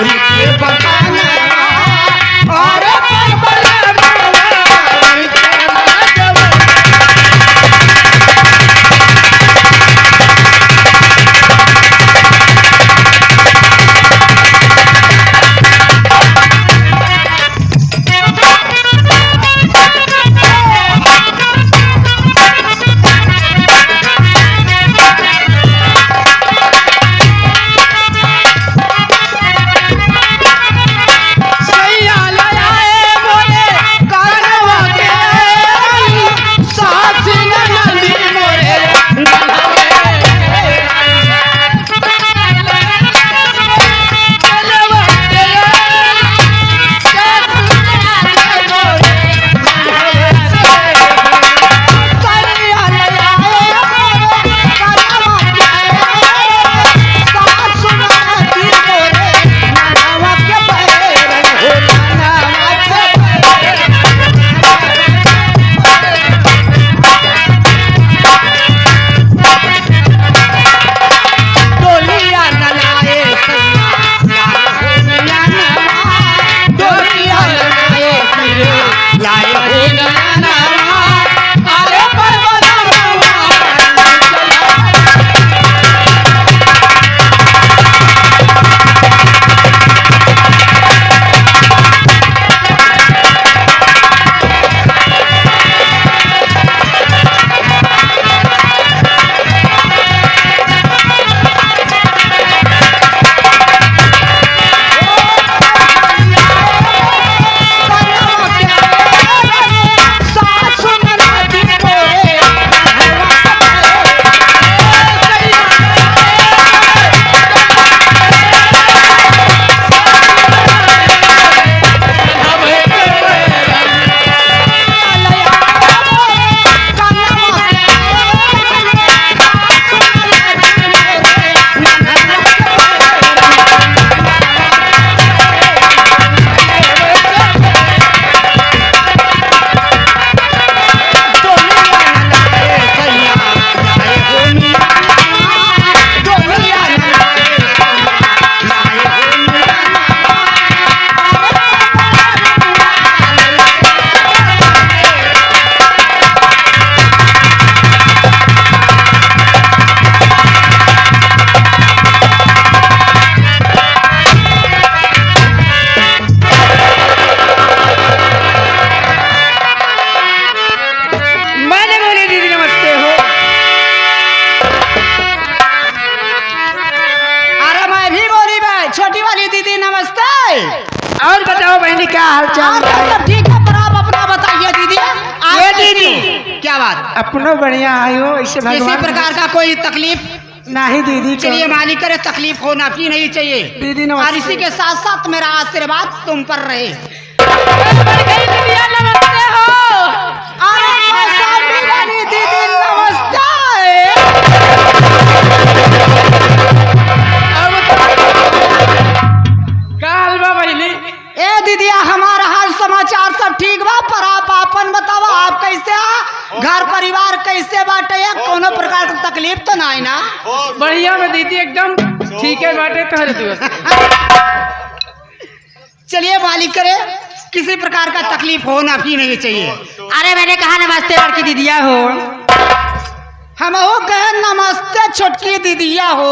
गोरी के बताना और परबला गोरी के बताना। और बताओ बहनी क्या हाल चाल है? ठीक है, पर आप अपना बताइए दीदी। ये दीदी क्या बात? अपनो बढ़िया आयो ऐसे किसी भगवान प्रकार का कोई तकलीफ नहीं दीदी। चलिए मालिक करे, तकलीफ होना भी नहीं चाहिए दीदी और नमस्ते। इसी के साथ साथ मेरा आशीर्वाद तुम पर रहे। नमस्ते हो। अरे पैसा मिला नहीं दीदी, नमस्ते। काल बा बहनी ए दीदिया, हमारा हाल समाचार सब ठीक बा, पर आप अपन बताओ, आप कैसे आ? घर परिवार कैसे बाटे? कोनो प्रकार की तकलीफ तो नहीं ना? बढ़िया में दीदी एकदम ठीक है बाटे तोहरे दोस्त। चलिए मालिक करे, किसी प्रकार का तकलीफ होना भी नहीं चाहिए। अरे मैंने कहा नमस्ते लड़की दीदिया हो। हम हो कहे नमस्ते छोटकी दीदिया हो।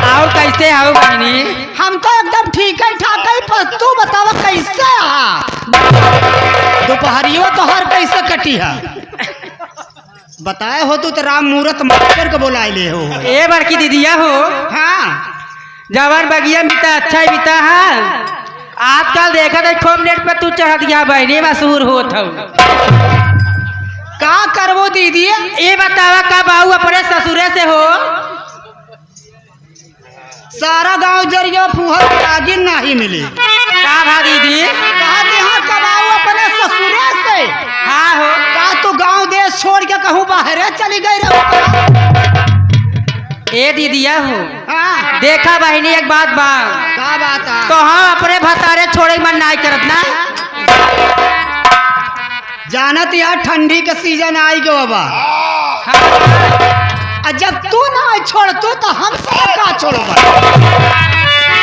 आओ कैसे आओ बहनी? हम तो एकदम ठीक है ठाक है, पर तू बतावा कैसे आ? दोपहरियो तो हर कैसे कटी है? बताए हो तू तो राम मुहूर्त मास्टर को बुला ले हो। ए बड़की दीदिया हो। हाँ, जवान बगिया बीता अच्छा ही बीता है। आजकल देखा था खूब नेट पर तू चढ़ दिया बहनी मशहूर होत हो। का करवो दीदी? ये बतावा का बाहू अपने ससुरे से हो? सारा गांव जरियो फुहर आगे नहीं मिली। का भा दीदी? कहा यहाँ कबाऊ अपने ससुरे से? हाँ हो। का तू गांव देश छोड़ के कहूँ बाहर चली गई रहो? ए दीदिया हो। हाँ, देखा बहनी एक बात बा, का बात है? तो हम अपने भतारे छोड़े मन नहीं करत ना। जानत यार ठंडी के सीजन आई गो बाबा। जब तू ना छोड़ तो हम सब का छोड़ो?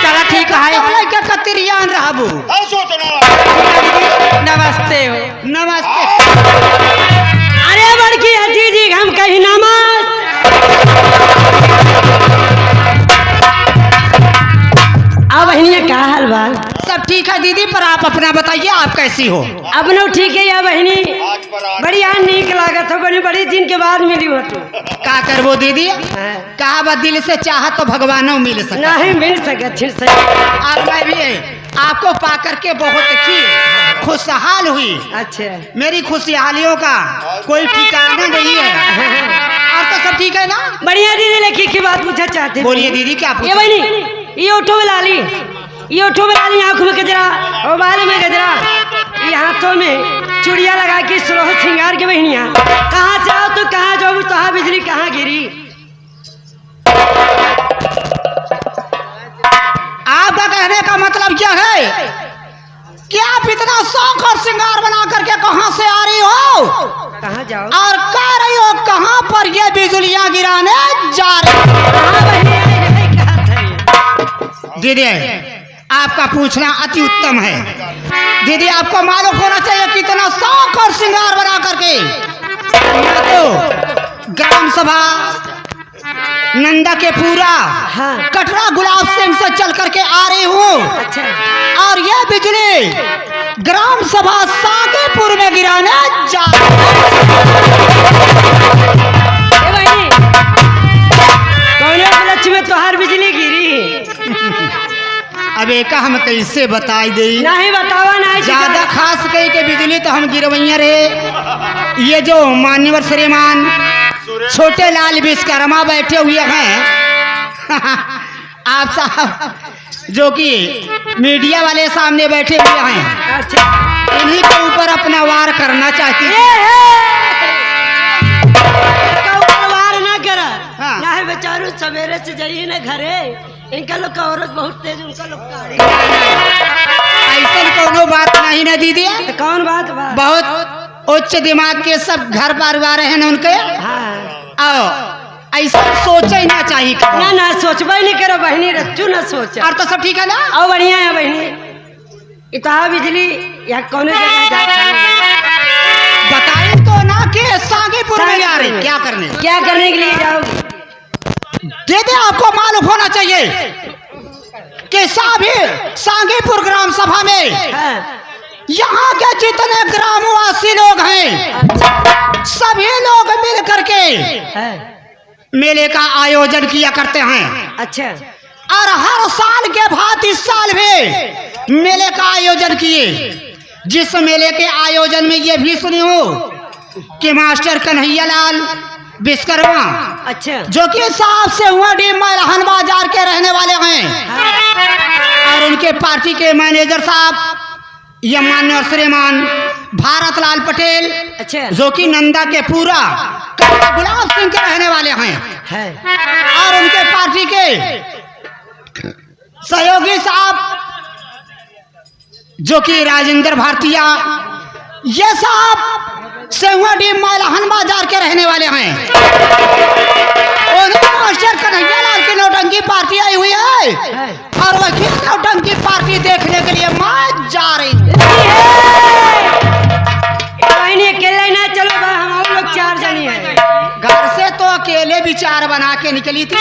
चला ठीक है। लड़के कतरियान रहबू। नमस्ते हो। नमस्ते। अरे बड़की हजी जी हम कहीं नमस। अब बहनिया का हाल बा? सब ठीक है दीदी, पर आप अपना बताइए, आप कैसी हो? अपनो ठीक है या बहनी? बढ़िया नीक लागत हो, बड़ी बड़ी दिन के बाद मिली हो तू। का करबो दीदी, कहा बा दिल से चाह तो भगवानों मिल सकता। नहीं मिल सके से। और मैं भी आपको पा करके बहुत ही खुशहाल हुई। अच्छा, मेरी खुशहालियों का कोई ठिकाना नहीं है। और तो सब ठीक है ना? बढ़िया दीदी, लेकिन की बात पूछना चाहते। बोलिए दीदी, क्या ये पूछे? बहनी, ये उठो वाला ली, ये उठो वाला ली, आंखों में गजरा और बाल में गजरा, ये हाथों में चूड़िया लगा के सुलह श्रृंगार के बहनिया कहाँ से आओ तो कहाँ जाओ, तो बिजली कहाँ गिरी। आपका कहने का मतलब क्या है कि आप इतना शौक और श्रृंगार बना करके कहाँ से आ रही हो कहाँ जाओ और कह रही हो कहाँ पर ये बिजलियां गिराने जा रही हो? कहाँ बहनिया यही कहा था। दीदी, आपका पूछना अति उत्तम है। दीदी, आपको मालूम होना चाहिए कितना शौक और श्रृंगार बना करके मैं तो ग्राम सभा नंदा के पूरा हाँ। कटरा गुलाब सिंह से चल करके आ रही हूँ। अच्छा, और ये बिजली ग्राम सभा साकेपुर में गिराने जा ए बहनी, कौन उपलक्ष्य में तोहार बिजली गिरी? अब एक हम कैसे बताई दे? नहीं बतावा नहीं ज्यादा खास कही के बिजली तो हम गिरवैया रहे। ये जो मान्यवर श्रीमान छोटे लाल विश्वकर्मा बैठे हुए हैं आप साहब जो कि मीडिया वाले सामने बैठे हुए हैं, अच्छा, इन्हीं के ऊपर अपना वार करना चाहती ए है। वार ना करा। हाँ। ना बेचारू सवेरे से जाइए ना घरे, इनका लोग का औरत बहुत तेज, उनका लोग गाड़ी। ऐसा कोनो बात नहीं ना दीदी, तो कौन बात बा? बहुत उच्च दिमाग के सब घर परिवार हैं उनके। हाँ। आओ, ऐसा सोचे ही ना चाहिए कभी। ना ना सोचबा ही नहीं करो बहनी, रच्चू ना सोचा। और तो सब ठीक है ना? आओ बढ़िया है बहनी, इतना बिजली या कौन जगह जाता बताए तो ना कि सांगीपुर में जा रही क्या करने? क्या करने के लिए जाओगे? दीदी, आपको मालूम होना चाहिए कि सभी सांगीपुर ग्राम सभा में हाँ। यहाँ के जितने ग्रामवासी लोग हैं सभी लोग मिल करके हाँ। मेले का आयोजन किया करते हैं। अच्छा, और हर साल के भांति इस साल भी मेले का आयोजन किए। जिस मेले के आयोजन में ये भी सुनी हो कि मास्टर कन्हैया लाल विश्वकर्मा, अच्छा, जो कि साहब से हुआ डी महन बाजार के रहने वाले हैं, और उनके पार्टी के मैनेजर साहब ये मान्य श्रीमान भारत लाल पटेल, अच्छा, जो कि नंदा के पूरा गुलाब सिंह के रहने वाले हैं, है, और उनके पार्टी के सहयोगी साहब जो कि राजेंद्र भारतीय, ये साहब सेवाडी मालहन बाजार के रहने वाले हैं। उन्हें मास्टर कन्हैया लाल की नौटंकी पार्टी आई हुई है, और वही नौटंकी पार्टी देखने के लिए मैं जा रही हूँ। अकेले ना चलो बा, हम लोग 4 जनी है। घर से तो अकेले विचार बना के निकली थी।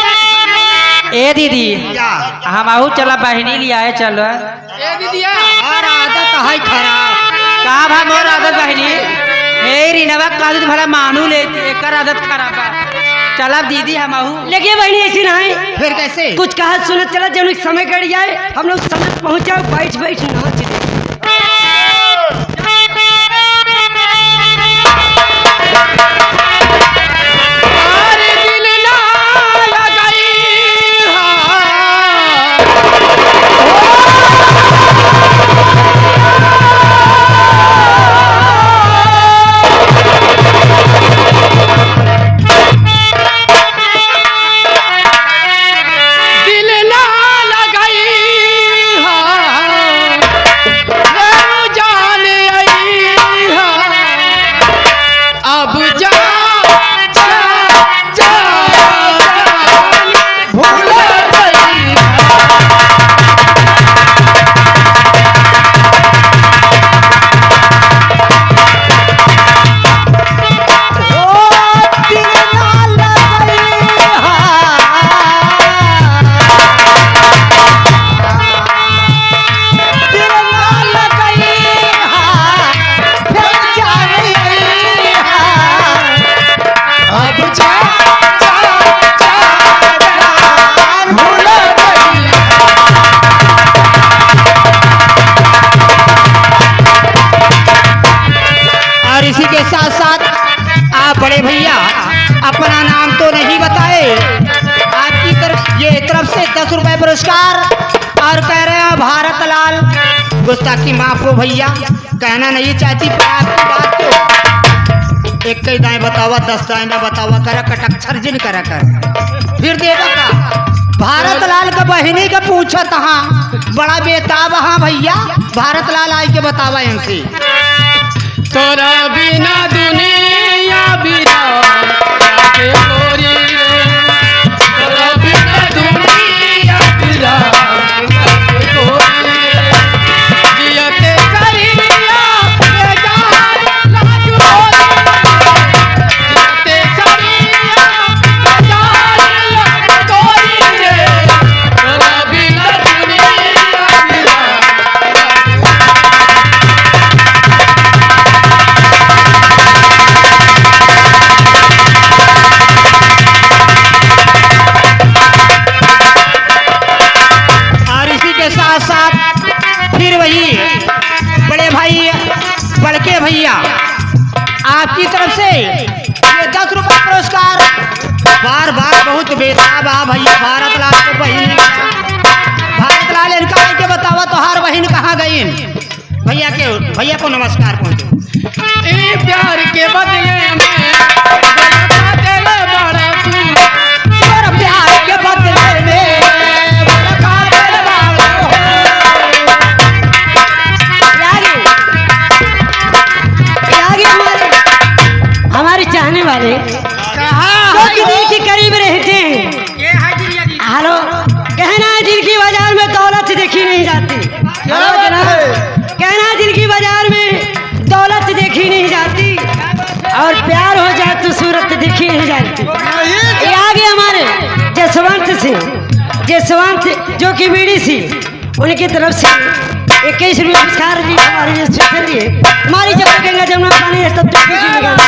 ए दीदी, क्या? हम आहू चला बहनी लिया है, चलो। ए दीदिया, और आदत है खराब। का भा मोर आदत बहनी, ए रिनवा का आदत भला मानू लेती, एक आदत खराब बा। चला दीदी, हम आहू। लेकिन बहनी ऐसी ना है, फिर कैसे? कुछ कहा सुन चला, जब समय कट जाए हम लोग समय पहुंचा, बैठ बैठ नाच ले। अब जा भारत लाल गुस्ताखी माफ हो भैया, कहना नहीं चाहती पर आपकी बात तो एक कई दाएं बतावा 10 दाएं ना बतावा करा कटक छर्जिन करा कर फिर देवा का भारत लाल का बहिनी का पूछा तहाँ बड़ा बेताब। हाँ भैया भारत लाल आई के बतावा इनसे तोरा बिना दुनिया बिना के गोरी रे, तोरा बिना दुनिया बिना के गोरी रे, जियते करिया के जान लाजू जियते करिया के जान लाजू गोरी रे, तोरा बिना दुनिया बिना और इसी के साथ साथ फिर वही बड़े भाई बड़के भैया आपकी तरफ से ये 10 रुपये पुरस्कार बार बार बहुत बेताब आ भैया भारत लाल के बहन भारत लाल इनका के बतावा तो हर बहन कहाँ गई भैया को नमस्कार पहुँचे। ई प्यार के बदले में बड़ा दिल बड़ा तू और प्यार के बदले में बड़ा दिल बड़ा हो। आगे हमारे चाहने वाले जो कि दिल के करीब रहते हैं। हेलो, कहना है दिल की बाजार में दौलत देखी नहीं जाती। हेलो जनाब, कहना है दिल की बाजार में दौलत देखी नहीं जाती और प्यार हो जाए तो सूरत देखी नहीं जाती। ये आगे हमारे जसवंत जो कि बीड़ी सी उनकी तरफ से 21 रुपये पुरस्कार जी हमारे लिए हमारी जब गंगा जमुना पानी है तब तक खुशी लगाना।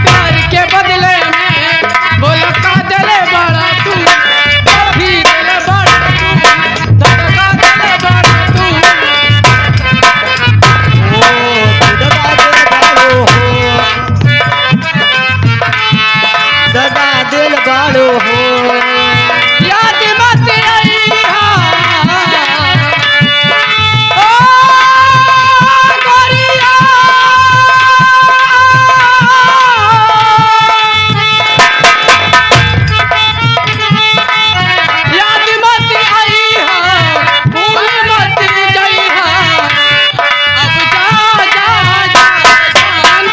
प्यार के बदले में बोला का दिल बड़ा तू भी दिल बड़ा तू धड़का दिल बड़ा तू दगा दिल बाड़ो हो याद मत आई ओ गोरिया याद मत आई भूल मत गई अब जा जान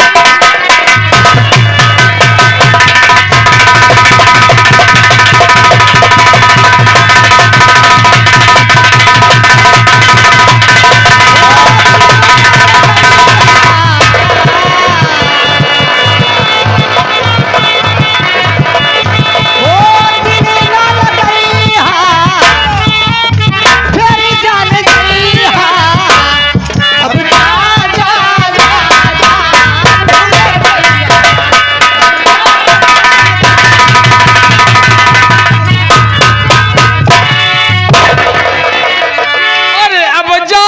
अरे अब जा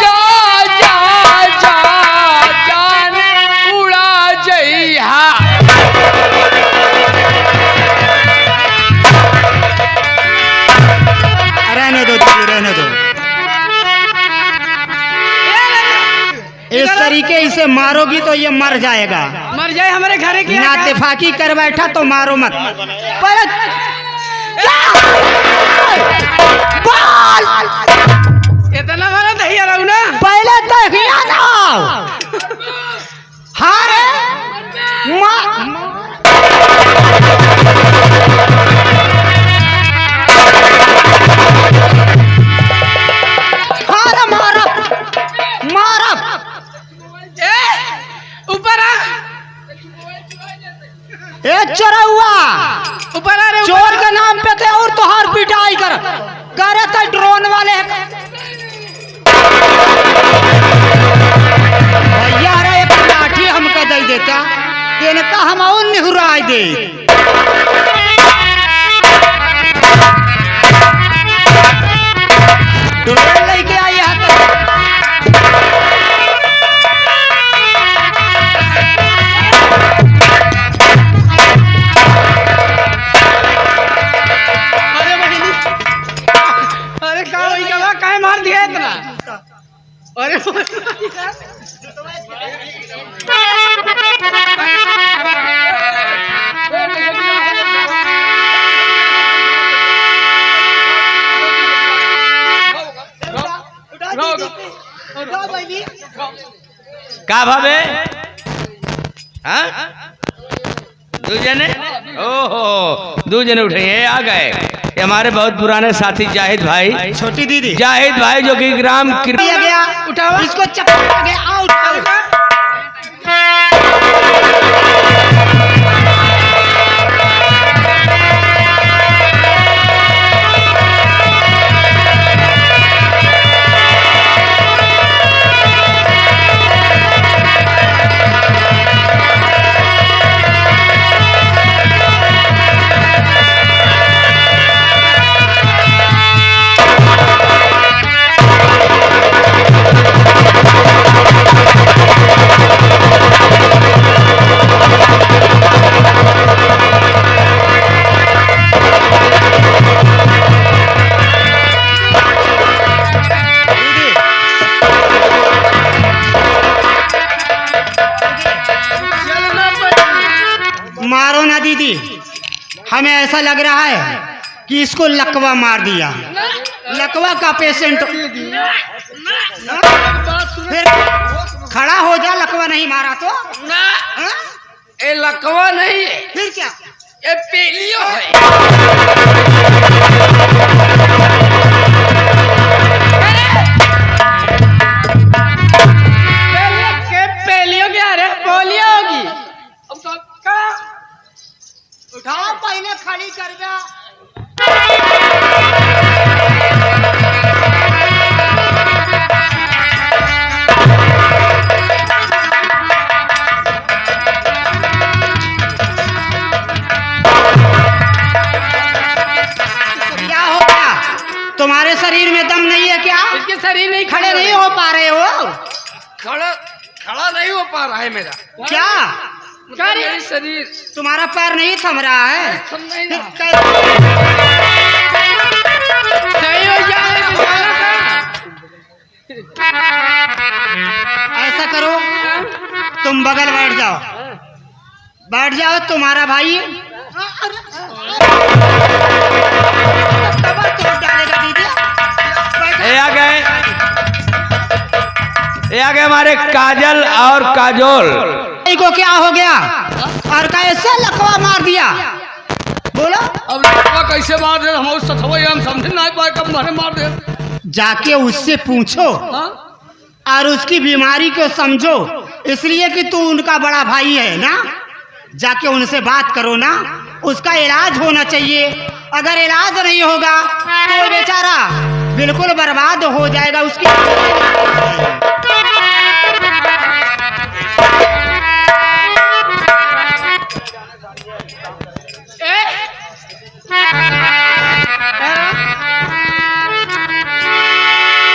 जा जा जा जान उड़ा जइहा रहने दो दीदी रहने दो। इस तरीके इसे मारोगी तो ये मर जाएगा। मर जाए हमारे घरे की नातेफाकी कर बैठा तो मारो मत। पर इतना मारा दहिया रहू ना पहले दहिया ना हाँ रे मारा ऊपर आ ए चरौआ ऊपर आ रे चोर के नाम पे थे और तोहार पिटाई करे थे ड्रोन वाले भैया रे एक लाठी हमका दे देता तेने का हम और निहुराई दे। ड्रोन लेके आई है तो का भावे हाँ दो जने ओहो दो जने उठे हैं आ गए ये हमारे बहुत पुराने साथी जाहिद भाई छोटी दीदी जाहिद भाई जो कि ग्राम दिया गया उठाओ। इसको चक्कर आ गया आउट मारो ना दीदी हमें ऐसा लग रहा है कि इसको लकवा मार दिया लकवा का पेशेंट फिर खड़ा हो जा लकवा नहीं मारा तो हाँ? ये लकवा नहीं है, फिर क्या ये पेलियो है। पेलियो क्या रे पोलियो होगी। अब का उठाओ पहले खड़ी कर जा क्या हो गया तुम्हारे शरीर में दम नहीं है क्या इसके शरीर नहीं खड़े नहीं हो पा रहे हो खड़ा खड़ा नहीं हो पा रहा है मेरा क्या मतलब मेरी शरीर तुम्हारा पैर नहीं थम रहा है थम नहीं फिर रहा। कैसे- सही हो जाए तो सारा ऐसा करो तुम बगल बैठ जाओ तुम्हारा भाई तबा तोड़ डालेगा दीदी ये आ गए हमारे काजल और काजोल को क्या हो गया और कैसे लकवा मार दिया बोलो अब लकवा कैसे मार दे हम उस सथवा हम समझ नहीं पाए कब मारे मार दे। जाके उससे पूछो हाँ? और उसकी बीमारी को समझो इसलिए कि तू उनका बड़ा भाई है ना जाके उनसे बात करो ना उसका इलाज होना चाहिए अगर इलाज नहीं होगा तो वो बेचारा बिल्कुल बर्बाद हो जाएगा उसकी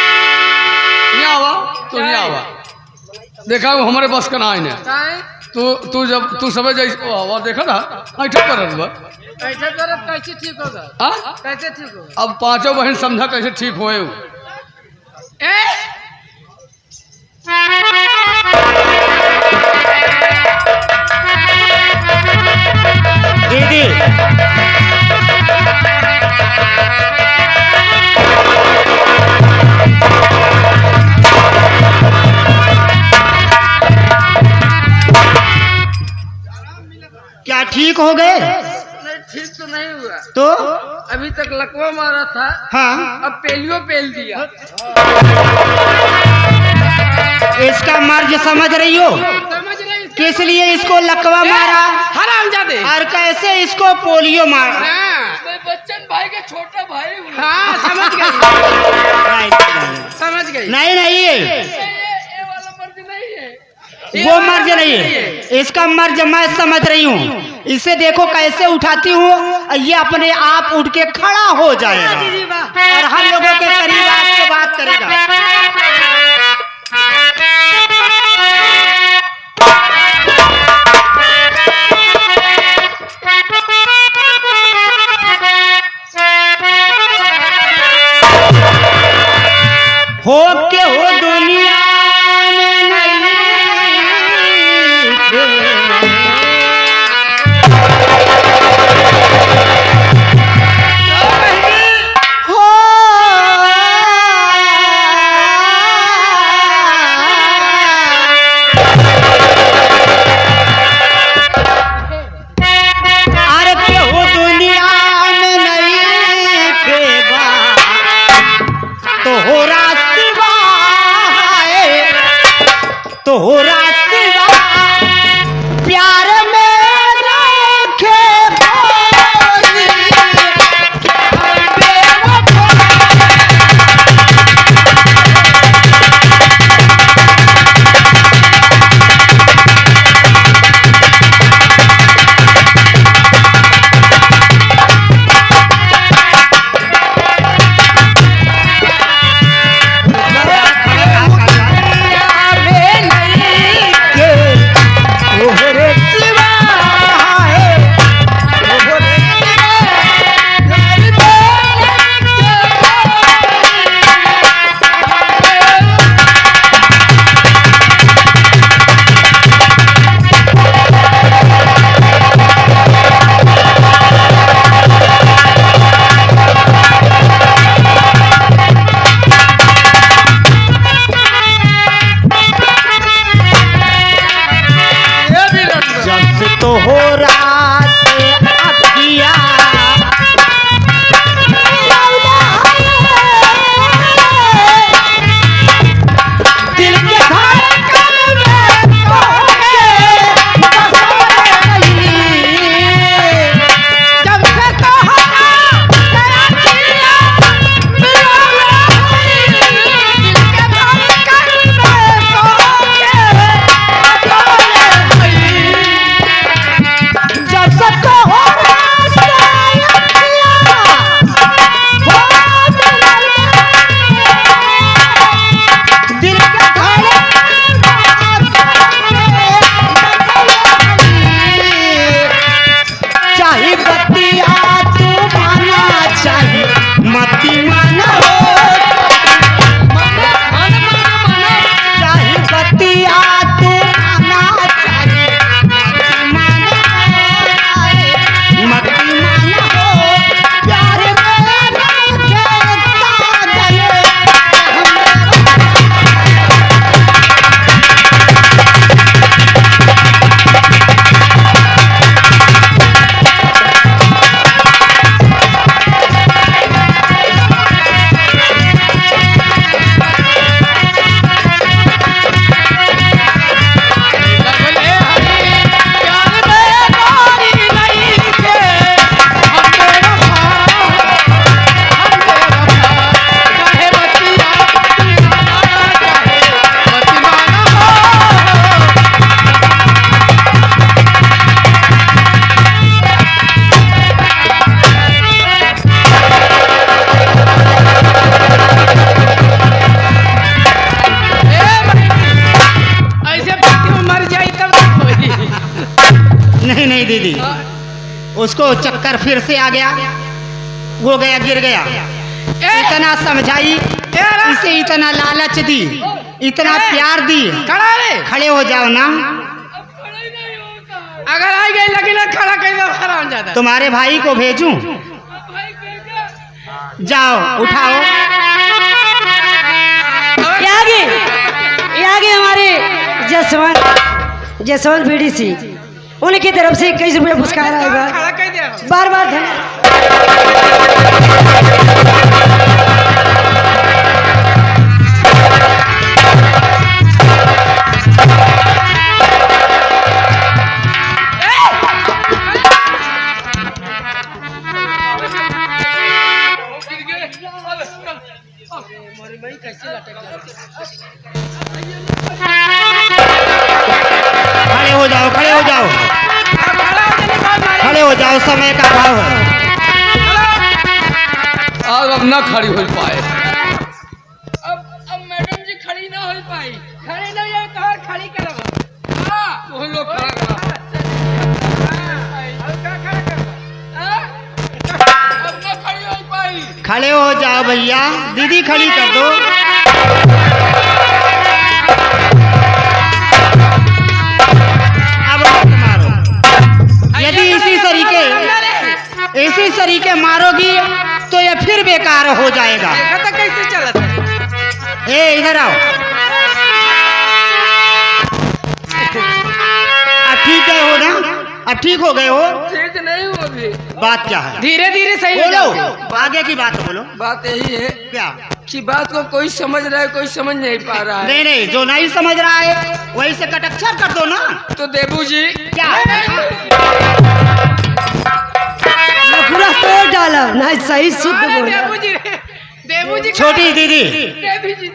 यहाँ आवा तू यहाँ आवा देखा वो हमारे बस का ना है तू जब तू सब जैसे देखा ना ऐठा करत बा ऐसे करत कैसे ठीक होगा हाँ? कैसे ठीक होगा अब पांचों बहन समझा कैसे ठीक हुए हो। दीदी क्या ठीक हो गए नहीं ठीक तो नहीं हुआ तो अभी तक लकवा मारा था हाँ अब पेलियो पेल दिया इसका मर्ज समझ रही हो समझ रही किस लिए इसको लकवा मारा हरामजादे और कैसे इसको पोलियो मारा मैं बच्चन भाई के छोटा भाई हूँ। हाँ समझ गई समझ गई नहीं नहीं ये वाला मर्ज नहीं है। वो मर्ज नहीं है इसका मर्ज मैं समझ रही हूँ इसे देखो कैसे उठाती हूँ ये अपने आप उठ के खड़ा हो जाएगा दीदी वाह और हम लोगों के करीब आके बात करेगा हो के हो दुनिया में तोहरा सिवा प्यार में रखे खोजी। नहीं दीदी, उसको चक्कर फिर से आ गया, वो गया गिर गया। इतना समझाई, इसे इतना लालच दी, इतना प्यार दी, खड़े हो जाओ ना। अगर आ गए लेकिन खड़ा कर दो हराम ज्यादा। तुम्हारे भाई को भेजूं? जाओ उठाओ। ये आगे हमारे जसवंत बीडीसी, उनकी तरफ से 21 रुपये पुरस्कार आएगा। खड़ा कर दे। बार बार धन्यवाद। खड़े हो जाओ, खड़े हो जाओ, खड़े हो जाओ, समय का अभाव है। अब ना खड़ी हो पाए। अब मैडम जी खड़ी ना हो पाई। खड़ी नहीं है तो खड़ी करो। हां वो लोग खड़ा करो। अब क्या खड़ा करो? अब ना खड़ी हो पाई। खड़े हो जाओ भैया, दीदी खड़ी कर दो। अब मत मारो। यदि इसी तरीके मारोगी तो ये फिर बेकार हो जाएगा। देखा तो कैसे चलता है? ए इधर आओ। अब ठीक है हो ना? अब ठीक हो गए हो? ठीक नहीं हो अभी। बात क्या है? धीरे धीरे सही हो बोलो, जाओगे। आगे की बात बोलो। बात यही है क्या? कि बात को कोई समझ रहा है, कोई समझ नहीं पा रहा है। नहीं नहीं, जो नहीं समझ रहा है वही से कटक्चर कर दो ना। तो देबू जी क्या पूरा तोड़ डाला नहीं, सही शुद्ध बोला। देबू जी छोटी दीदी, देवी जी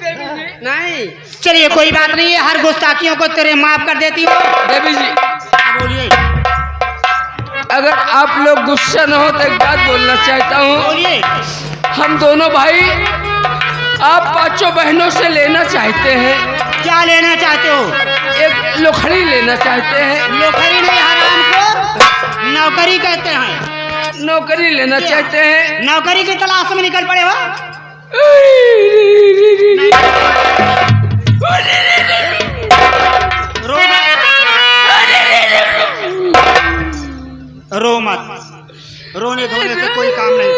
नहीं। चलिए कोई बात नहीं है, हर गुस्ताखियों को तेरे माफ कर देती हूँ। देवी जी बोलिए अगर आप लोग गुस्सा न हो तो एक बात बोलना चाहता हूँ। बोलिए। हम दोनों भाई आप पांचों बहनों से लेना चाहते हैं। क्या लेना चाहते हो? एक लोखड़ी लेना चाहते हैं। नौकरी नहीं, हराम को नौकरी कहते हैं। नौकरी लेना चाहते हैं। नौकरी की तलाश में निकल पड़े हो। रो रो मत, रोने धोने से कोई काम नहीं।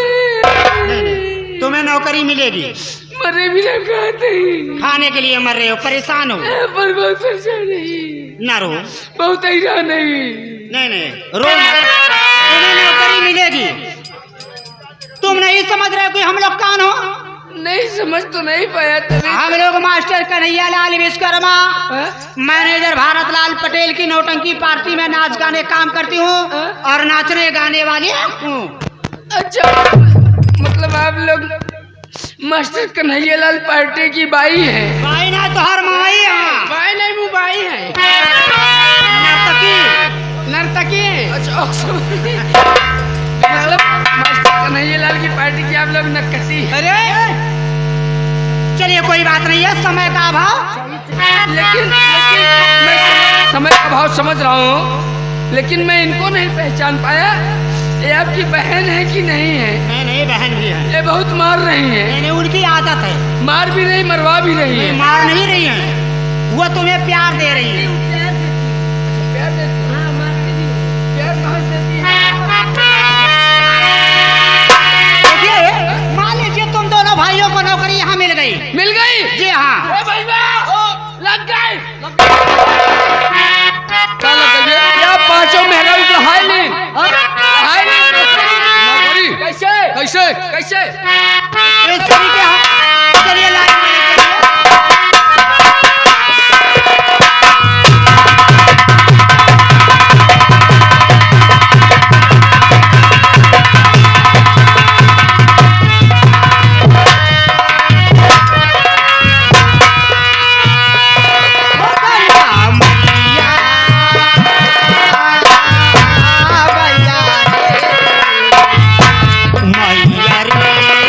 नहीं नहीं, तुम्हें नौकरी मिलेगी। मरे भी ना खाते ही। खाने के लिए मर रहे हो, परेशान हो। पर बहुत परेशान नहीं। ना रो। बहुत हैरान नहीं। नहीं नहीं, रो मत, तुम्हें नौकरी मिलेगी। तुम नहीं समझ रहे कि हम लोग कौन हो? नहीं समझ तो नहीं पाया तभी। हम लोग मास्टर कन्हैया लाल विश्वकर्मा, मैनेजर भारत लाल पटेल की नौटंकी पार्टी में नाच गाने काम करती हूँ और नाचने गाने वाली हूँ। अच्छा, मतलब आप लोग मास्टर कन्हैया लाल पार्टी की बाई है? भाई ना तो हर माई है। बाई नहीं, वो बाई है। नर्तकी। नर्तकी। अच्छा मतलब मास्टर कन्हैया लाल की पार्टी की आप लोग नक्काशी। अरे चलिए कोई बात नहीं है, समय का अभाव। लेकिन मैं समय का अभाव समझ रहा हूँ, लेकिन मैं इनको नहीं पहचान पाया। ये आपकी बहन है कि नहीं है? नहीं नहीं, बहन भी है। ये बहुत मार रही है। नहीं नहीं, उनकी आदत है। मार भी नहीं, मरवा भी रही है। मार नहीं रही है, वो तुम्हें प्यार दे रही है। प्यार देती है। प्यार कहाँ से देती है? देखिए, मान लीजिए तुम दोनों भाइयों को नौकरी यहाँ मिल गई। मिल गई? जी हाँ। ए भैया, लग गई। क्या लग गई? क्या पांचों मेहरा को हाय ली? हाय ली नौकरी? कैसे कैसे कैसे? इस तरीके हम चलिए लाइन में चलिए। मैया रे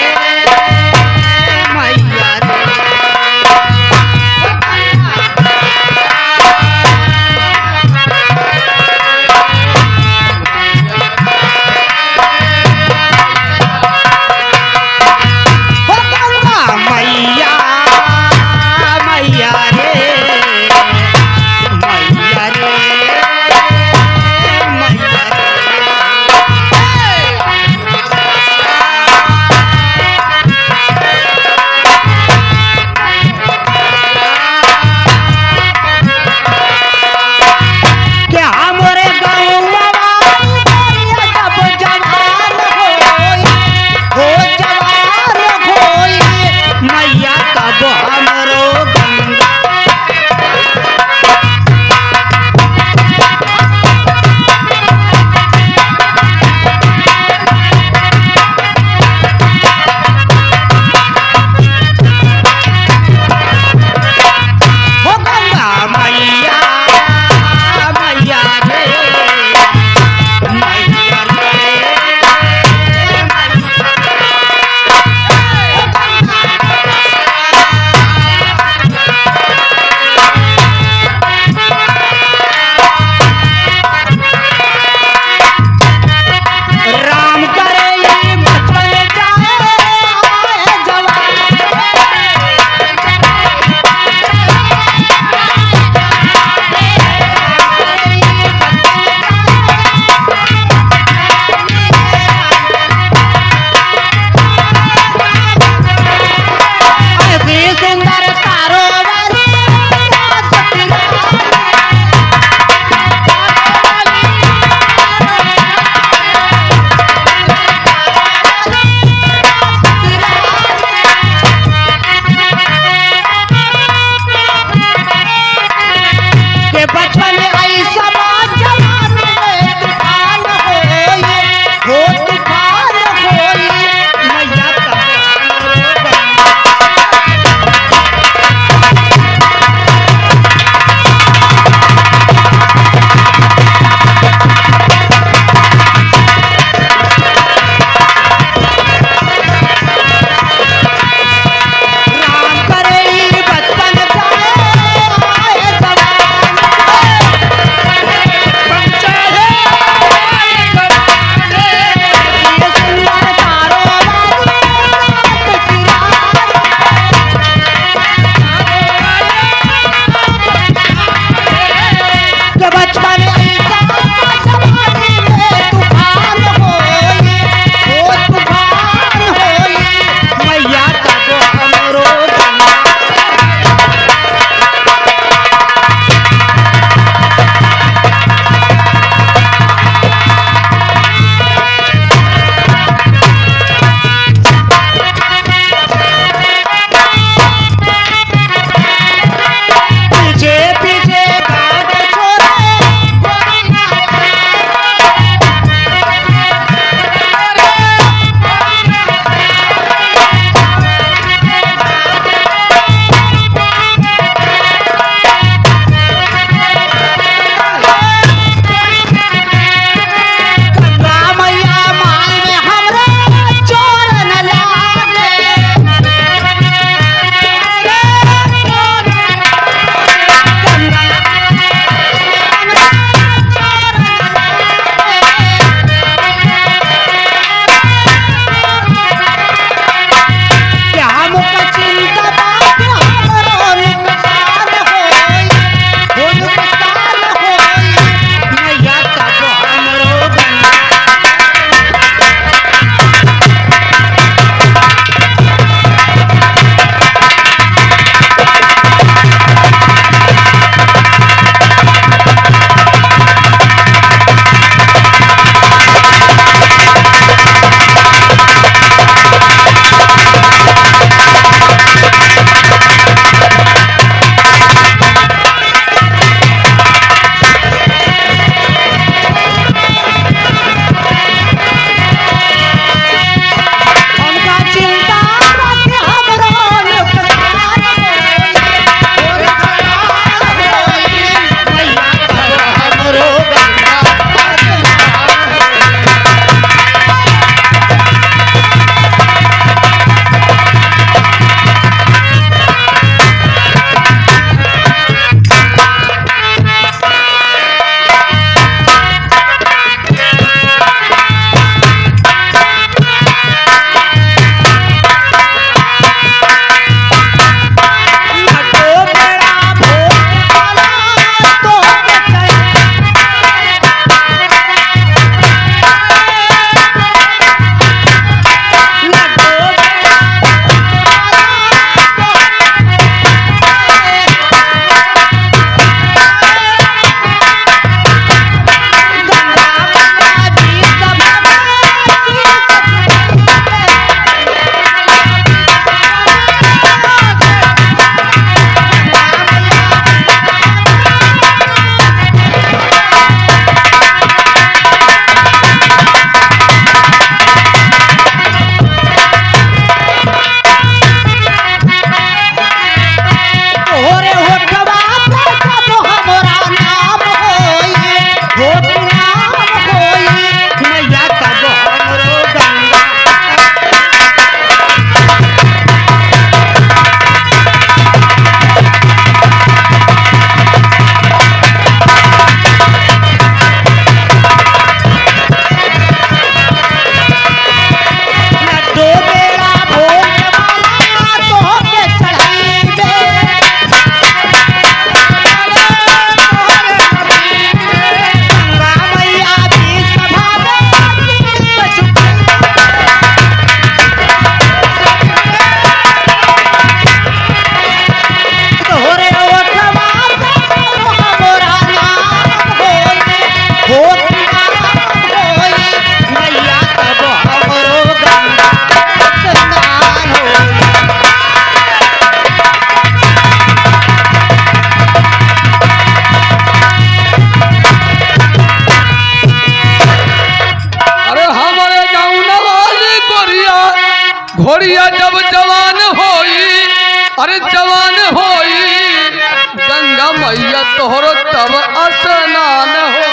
तोहरो तब स्नान हो।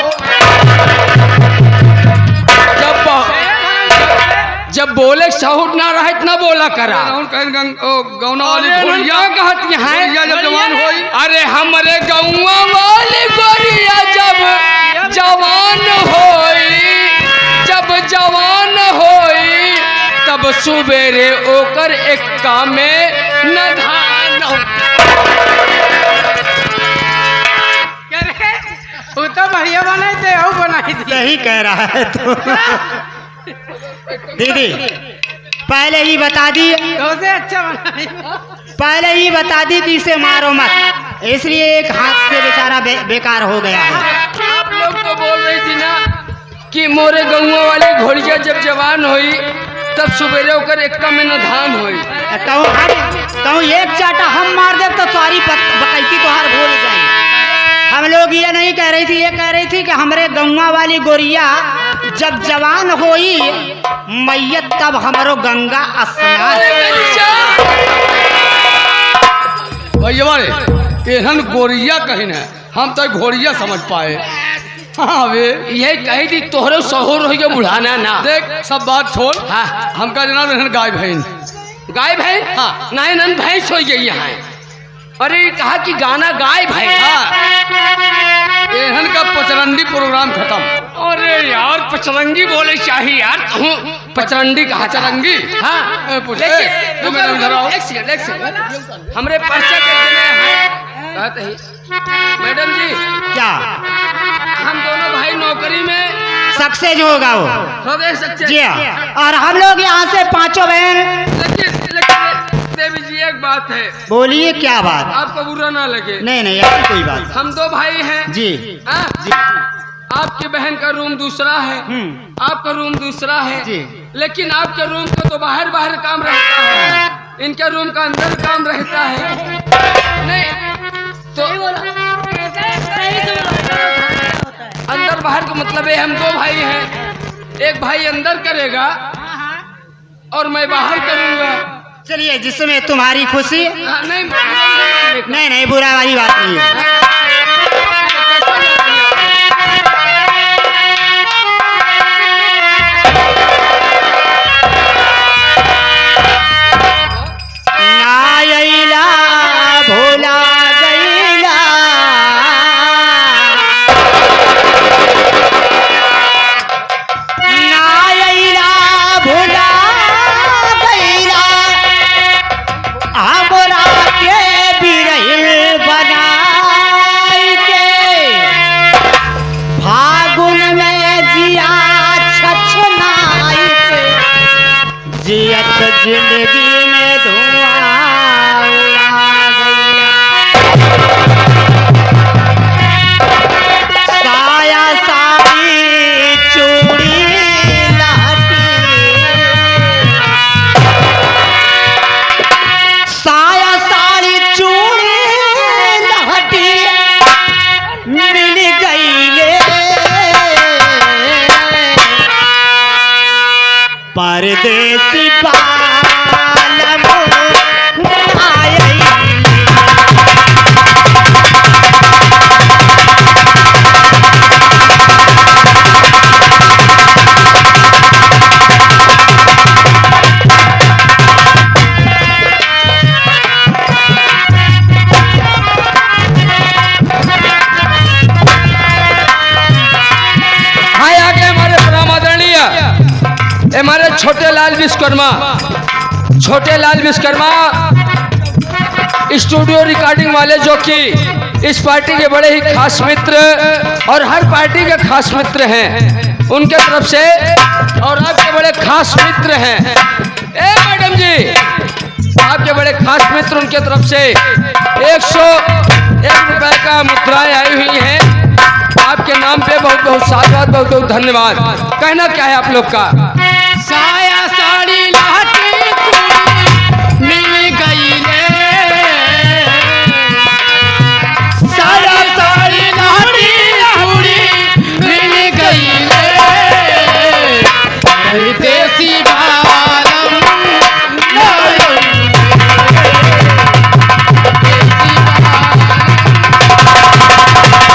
जब बोले सहूर ना रहे इतना बोला करा। गौना वाली गोरिया कहती है जब जवान होई। अरे हमरे गौवा वाली गोरिया जब जवान होई, जब जवान होई तब सुबेरे ओकर एक्का में नधान हो। वो तो बढ़िया बनाई थे, हो बनाई थी। सही कह रहा है तो दीदी पहले ही बता दी, से अच्छा बनाई। पहले ही बता दी कि इसे मारो मत, इसलिए एक हाथ से बेचारा बेकार हो गया है। आप लोग तो बोल रही थी ना कि मोरे गौवा वाली घोड़िया जब जवान हुई तब सुबेरे होकर एक्का में न धान हुई। कहूँ एक चाटा हम मार दे तो सारी बकैती तोहार भूल जाए। हम लोग ये नहीं कह रही थी, ये कह रही थी कि हमरे गौवा वाली गोरिया जब जवान होई मैयत तब हमारो गंगा स्नान। भैया एहन गोरिया कहीं न हम तो घोड़िया समझ पाए। हाँ वे ये कही थी तोहरे सहूर हो गया बुढ़ाना ना। देख सब बात छोड़। हाँ हमका जनाब एहन गाय भैन, गाय भैन। हाँ नहीं नन भैंस हो गई यहाँ। अरे कहा कि गाना गाय भैंस। हाँ एहन का पचरंडी प्रोग्राम खत्म। अरे यार पचरंगी बोले चाहिए यार। पचरंडी कहा चरंगी। हाँ हमरे पर्चा कहते हैं मैडम जी क्या हम दोनों भाई नौकरी में सक्सेस होगा वो हो गए सक्सेस। जी हाँ। और हम लोग यहाँ से पांचों बहन। लेकिन देवी जी एक बात है। बोलिए क्या बात। आपको बुरा ना लगे। नहीं नहीं ऐसी कोई बात। हम दो भाई हैं जी जी। आपकी बहन का रूम दूसरा है, आपका रूम दूसरा है जी। लेकिन आपके रूम का तो बाहर बाहर काम रहता है, इनके रूम का अंदर काम रहता है। नहीं तो अंदर बाहर का मतलब है हम दो भाई हैं, एक भाई अंदर करेगा और मैं बाहर करूंगा। चलिए जिसमें तुम्हारी खुशी। नहीं नहीं बुरा वाली बात नहीं है। नायला भोला गईला नायला भोला गईला हमरा के बिरहिल बनाई के फागुन में जिया छछनाई के जियत जिंदगी में धुआं उड़ा गया। साया साड़ी चूड़ी लहटी साया साड़ी चूड़ी लहटी मिल गई ले परदेसी बालम आए। हाय आगे हमारे परम आदरणीय हमारे छोटे लाल विश्वकर्मा, छोटे लाल विश्वकर्मा स्टूडियो रिकॉर्डिंग वाले जो कि इस पार्टी के बड़े ही खास मित्र और हर पार्टी के खास मित्र हैं, उनके तरफ से और आपके बड़े खास मित्र हैं। ए मैडम जी आपके बड़े खास मित्र उनके तरफ से 101 रुपए का मुद्राएं आई हुई हैं आपके नाम पे। बहुत बहुत साधुवाद, बहुत बहुत धन्यवाद। कहना क्या है आप लोग का। साया साड़ी लाठी मिल गई ले, साया साड़ी लाठी मिल गई ले, परदेसी बालम परदेसी बालम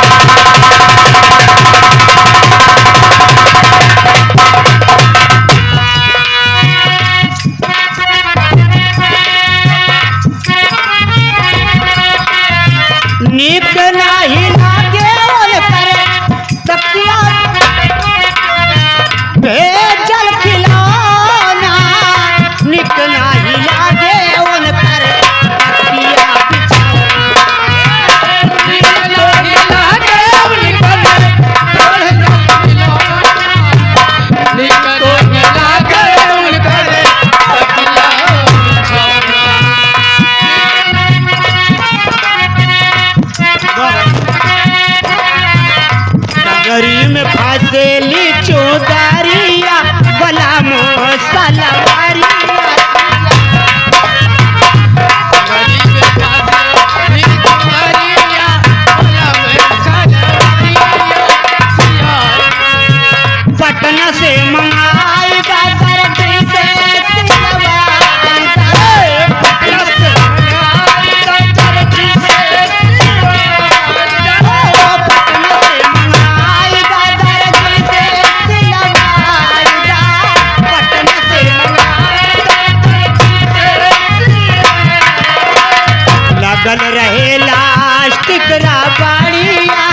टंगरी में फांसेली चौधारिया गुलाम सलवारिया पटना से मंगाई दर्जी से पटना से मंगाई दर्जी से पटना से मंगाई दर्जी से पटना से मंगाई लगल रहे लास्टिक राबाड़िया